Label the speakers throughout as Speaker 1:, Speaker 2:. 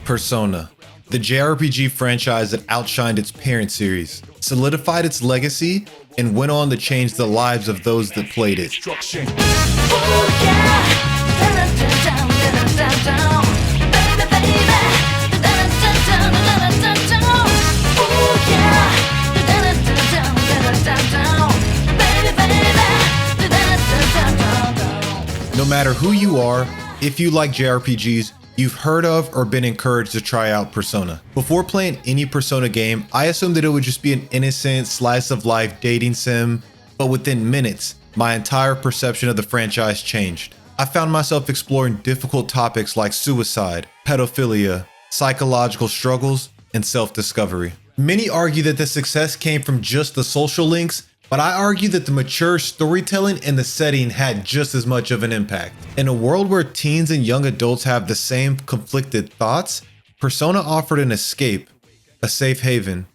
Speaker 1: Persona, the JRPG franchise that outshined its parent series, solidified its legacy, and went on to change the lives of those that played it. No matter who you are, if you like JRPGs, you've heard of or been encouraged to try out Persona. Before playing any Persona game, I assumed that it would just be an innocent slice of life dating sim, but within minutes, my entire perception of the franchise changed. I found myself exploring difficult topics like suicide, pedophilia, psychological struggles, and self-discovery. Many argue that the success came from just the social links, but I argue that the mature storytelling and the setting had just as much of an impact. In a world where teens and young adults have the same conflicted thoughts, Persona offered an escape, a safe haven,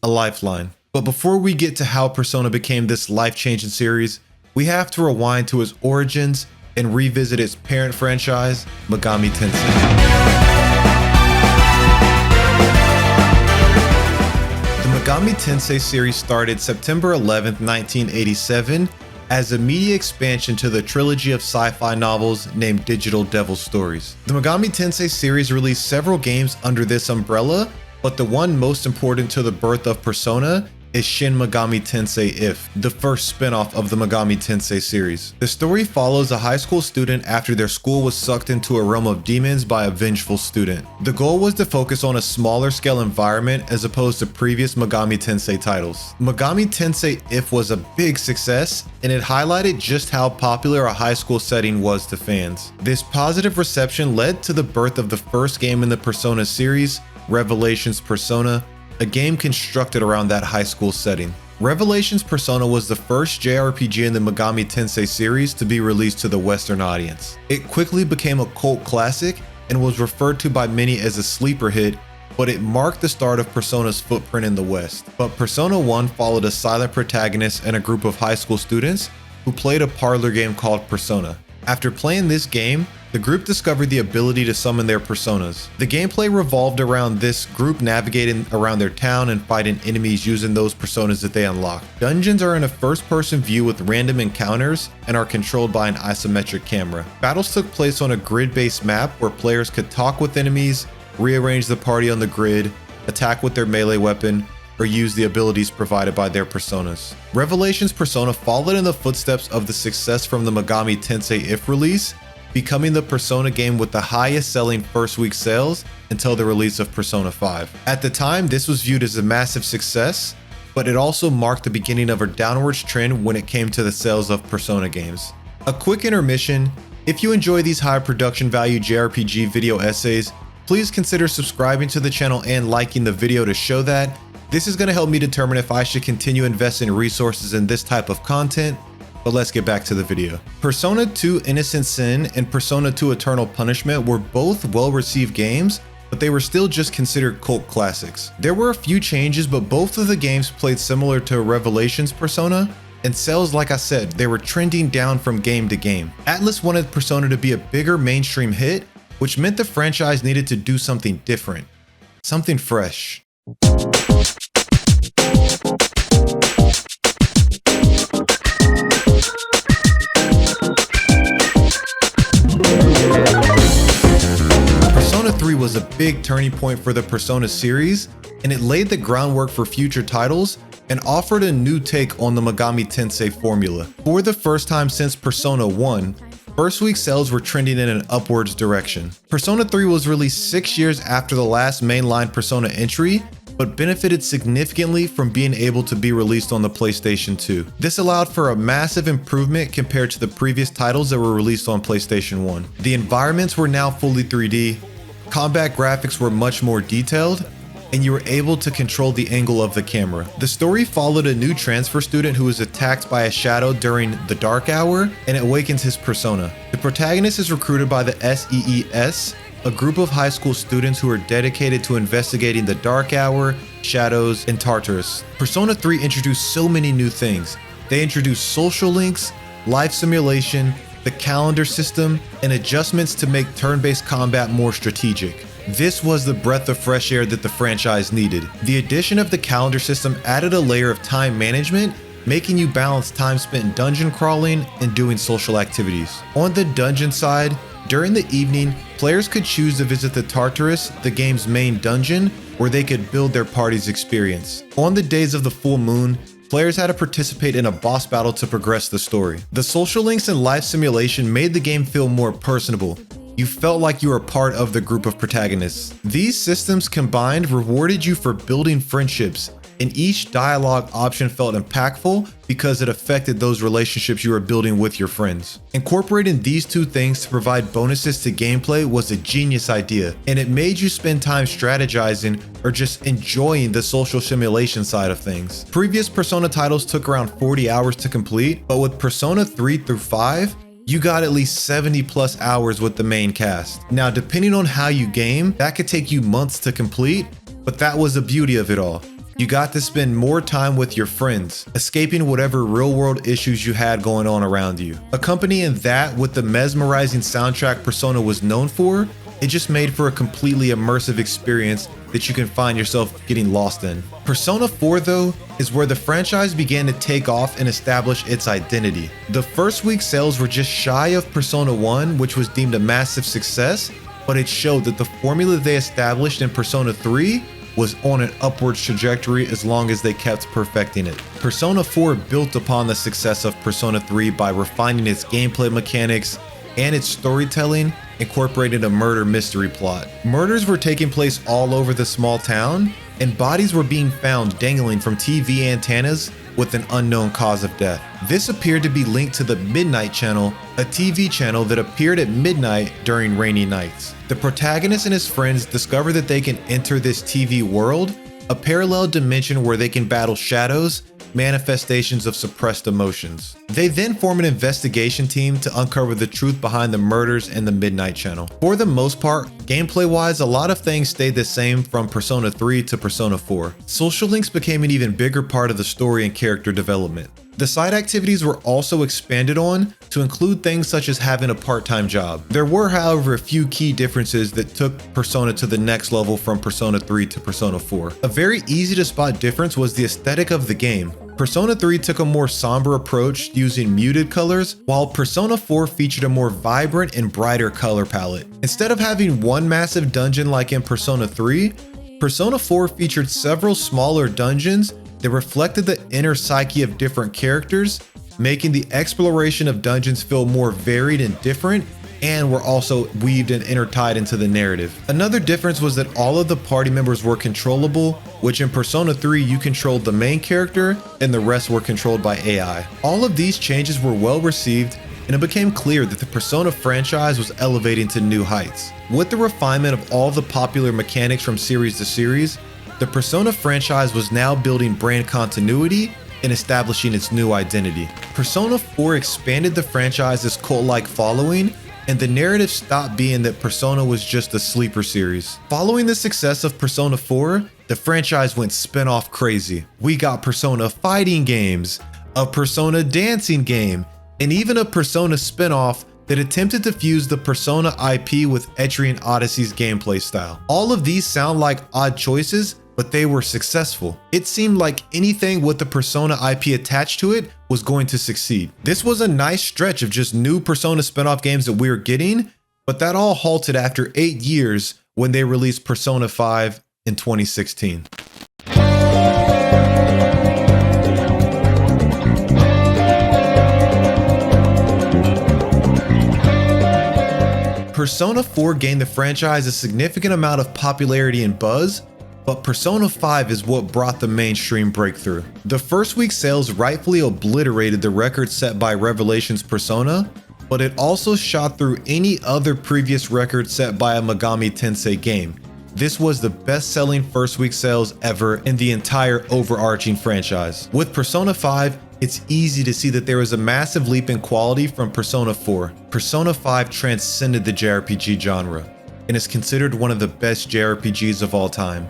Speaker 1: a lifeline. But before we get to how Persona became this life-changing series, we have to rewind to its origins and revisit its parent franchise, Megami Tensei. The Megami Tensei series started September 11th, 1987 as a media expansion to the trilogy of sci-fi novels named Digital Devil Stories. The Megami Tensei series released several games under this umbrella, but the one most important to the birth of Persona is Shin Megami Tensei If, the first spin-off of the Megami Tensei series. The story follows a high school student after their school was sucked into a realm of demons by a vengeful student. The goal was to focus on a smaller scale environment as opposed to previous Megami Tensei titles. Megami Tensei If was a big success, and it highlighted just how popular a high school setting was to fans. This positive reception led to the birth of the first game in the Persona series, Revelations Persona, a game constructed around that high school setting. Revelations Persona was the first JRPG in the Megami Tensei series to be released to the Western audience. It quickly became a cult classic and was referred to by many as a sleeper hit, but it marked the start of Persona's footprint in the West. But Persona 1 followed a silent protagonist and a group of high school students who played a parlor game called Persona. After playing this game, the group discovered the ability to summon their personas. The gameplay revolved around this group navigating around their town and fighting enemies using those personas that they unlocked. Dungeons are in a first-person view with random encounters and are controlled by an isometric camera. Battles took place on a grid-based map where players could talk with enemies, rearrange the party on the grid, attack with their melee weapon, or use the abilities provided by their personas. Revelations Persona followed in the footsteps of the success from the Megami Tensei If release, becoming the Persona game with the highest selling first week sales until the release of Persona 5. At the time, this was viewed as a massive success, but it also marked the beginning of a downwards trend when it came to the sales of Persona games. A quick intermission: if you enjoy these high production value JRPG video essays, please consider subscribing to the channel and liking the video to show that. This is going to help me determine if I should continue investing resources in this type of content. But let's get back to the video. Persona 2 Innocent Sin and Persona 2 Eternal Punishment were both well-received games, but they were still just considered cult classics. There were a few changes, but both of the games played similar to Revelations Persona, and sales, like I said, they were trending down from game to game. Atlus wanted Persona to be a bigger mainstream hit, which meant the franchise needed to do something different, something fresh. Persona 3 was a big turning point for the Persona series, and it laid the groundwork for future titles and offered a new take on the Megami Tensei formula. For the first time since Persona 1, first week sales were trending in an upwards direction. Persona 3 was released 6 years after the last mainline Persona entry, but benefited significantly from being able to be released on the PlayStation 2. This allowed for a massive improvement compared to the previous titles that were released on PlayStation 1. The environments were now fully 3D, combat graphics were much more detailed, and you were able to control the angle of the camera. The story followed a new transfer student who is attacked by a shadow during the Dark Hour and awakens his persona. The protagonist is recruited by the SEES, a group of high school students who are dedicated to investigating the Dark Hour, shadows, and Tartarus. Persona 3 introduced so many new things. They introduced social links, life simulation, the calendar system, and adjustments to make turn-based combat more strategic. This was the breath of fresh air that the franchise needed. The addition of the calendar system added a layer of time management, making you balance time spent dungeon crawling and doing social activities. On the dungeon side, during the evening, players could choose to visit the Tartarus, the game's main dungeon, where they could build their party's experience. On the days of the full moon, players had to participate in a boss battle to progress the story. The social links and life simulation made the game feel more personable. You felt like you were part of the group of protagonists. These systems combined rewarded you for building friendships, and each dialogue option felt impactful because it affected those relationships you were building with your friends. Incorporating these two things to provide bonuses to gameplay was a genius idea, and it made you spend time strategizing or just enjoying the social simulation side of things. Previous Persona titles took around 40 hours to complete, but with Persona 3 through 5, you got at least 70 plus hours with the main cast. Now, depending on how you game, that could take you months to complete, but that was the beauty of it all. You got to spend more time with your friends, escaping whatever real-world issues you had going on around you. Accompanying that with the mesmerizing soundtrack Persona was known for, it just made for a completely immersive experience that you can find yourself getting lost in. Persona 4, though, is where the franchise began to take off and establish its identity. The first week sales were just shy of Persona 1, which was deemed a massive success, but it showed that the formula they established in Persona 3 was on an upward trajectory as long as they kept perfecting it. Persona 4 built upon the success of Persona 3 by refining its gameplay mechanics and its storytelling, incorporating a murder mystery plot. Murders were taking place all over the small town, and bodies were being found dangling from TV antennas with an unknown cause of death. This appeared to be linked to the Midnight Channel, a TV channel that appeared at midnight during rainy nights. The protagonist and his friends discover that they can enter this TV world, a parallel dimension where they can battle shadows, manifestations of suppressed emotions. They then form an investigation team to uncover the truth behind the murders in the Midnight Channel. For the most part, gameplay-wise, a lot of things stayed the same from Persona 3 to Persona 4. Social links became an even bigger part of the story and character development. The side activities were also expanded on to include things such as having a part-time job. There were, however, a few key differences that took Persona to the next level from Persona 3 to Persona 4. A very easy to spot difference was the aesthetic of the game. Persona 3 took a more somber approach using muted colors, while Persona 4 featured a more vibrant and brighter color palette. Instead of having one massive dungeon like in Persona 3, Persona 4 featured several smaller dungeons that reflected the inner psyche of different characters, making the exploration of dungeons feel more varied and different, and were also weaved and intertied into the narrative. Another difference was that all of the party members were controllable, which in Persona 3 you controlled the main character and the rest were controlled by AI. All of these changes were well received, and it became clear that the Persona franchise was elevating to new heights. With the refinement of all the popular mechanics from series to series, the Persona franchise was now building brand continuity and establishing its new identity. Persona 4 expanded the franchise's cult-like following, and the narrative stopped being that Persona was just a sleeper series. Following the success of Persona 4, the franchise went spin-off crazy. We got Persona fighting games, a Persona dancing game, and even a Persona spin-off that attempted to fuse the Persona IP with Etrian Odyssey's gameplay style. All of these sound like odd choices, but they were successful. It seemed like anything with the Persona IP attached to it was going to succeed. This was a nice stretch of just new Persona spin-off games that we were getting, but that all halted after 8 years when they released Persona 5 in 2016. Persona 4 gained the franchise a significant amount of popularity and buzz, but Persona 5 is what brought the mainstream breakthrough. The first week's sales rightfully obliterated the record set by Revelation's Persona, but it also shot through any other previous record set by a Megami Tensei game. This was the best-selling first week sales ever in the entire overarching franchise. With Persona 5, it's easy to see that there was a massive leap in quality from Persona 4. Persona 5 transcended the JRPG genre and is considered one of the best JRPGs of all time.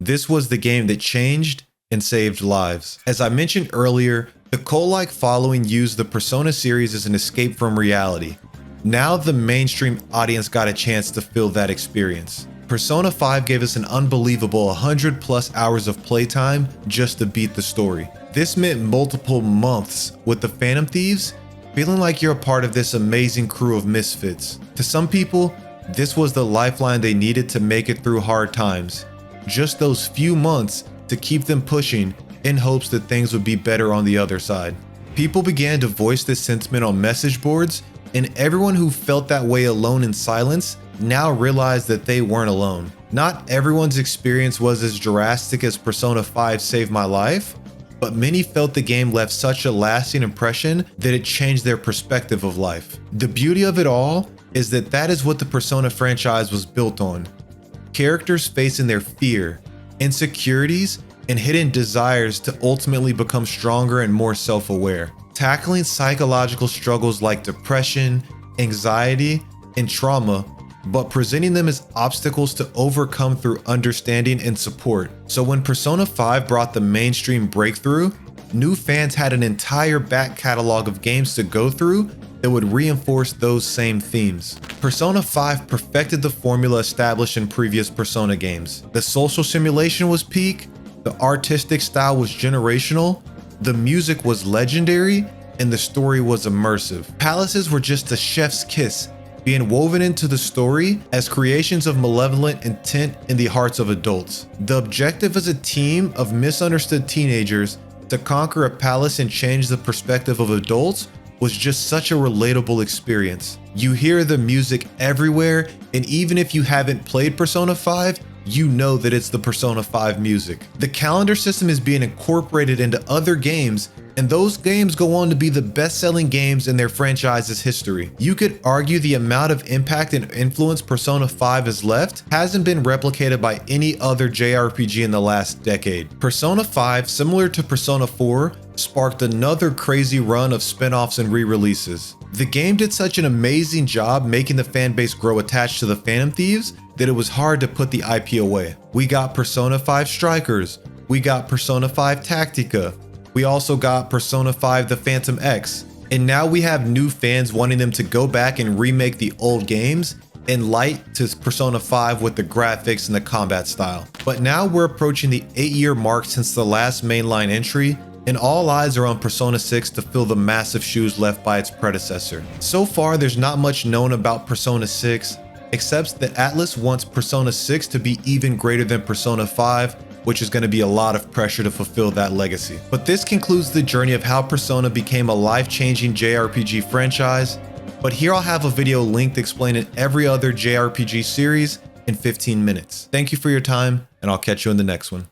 Speaker 1: This was the game that changed and saved lives. As I mentioned earlier, the cult-like following used the Persona series as an escape from reality. Now the mainstream audience got a chance to feel that experience. Persona 5 gave us an unbelievable 100 plus hours of playtime just to beat the story. This meant multiple months with the Phantom Thieves, feeling like you're a part of this amazing crew of misfits. To some people, this was the lifeline they needed to make it through hard times. Just those few months to keep them pushing in hopes that things would be better on the other side. People began to voice this sentiment on message boards, and everyone who felt that way alone in silence now realized that they weren't alone. Not everyone's experience was as drastic as Persona 5 saved my life, but many felt the game left such a lasting impression that it changed their perspective of life. The beauty of it all is that that is what the Persona franchise was built on. Characters facing their fear, insecurities, and hidden desires to ultimately become stronger and more self-aware. Tackling psychological struggles like depression, anxiety, and trauma, but presenting them as obstacles to overcome through understanding and support. So when Persona 5 brought the mainstream breakthrough, new fans had an entire back catalog of games to go through that would reinforce those same themes. Persona 5 perfected the formula established in previous Persona games. The social simulation was peak, the artistic style was generational, the music was legendary, and the story was immersive. Palaces were just a chef's kiss, being woven into the story as creations of malevolent intent in the hearts of adults. The objective as a team of misunderstood teenagers to conquer a palace and change the perspective of adults was just such a relatable experience. You hear the music everywhere, and even if you haven't played Persona 5, you know that it's the Persona 5 music. The calendar system is being incorporated into other games, and those games go on to be the best-selling games in their franchise's history. You could argue the amount of impact and influence Persona 5 has left hasn't been replicated by any other JRPG in the last decade. Persona 5, similar to Persona 4, sparked another crazy run of spin-offs and re-releases. The game did such an amazing job making the fanbase grow attached to the Phantom Thieves that it was hard to put the IP away. We got Persona 5 Strikers, we got Persona 5 Tactica, we also got Persona 5 The Phantom X, and now we have new fans wanting them to go back and remake the old games in light to Persona 5 with the graphics and the combat style. But now we're approaching the 8-year mark since the last mainline entry, and all eyes are on Persona 6 to fill the massive shoes left by its predecessor. So far, there's not much known about Persona 6, except that Atlus wants Persona 6 to be even greater than Persona 5, which is going to be a lot of pressure to fulfill that legacy. But this concludes the journey of how Persona became a life-changing JRPG franchise, but here I'll have a video linked explaining every other JRPG series in 15 minutes. Thank you for your time, and I'll catch you in the next one.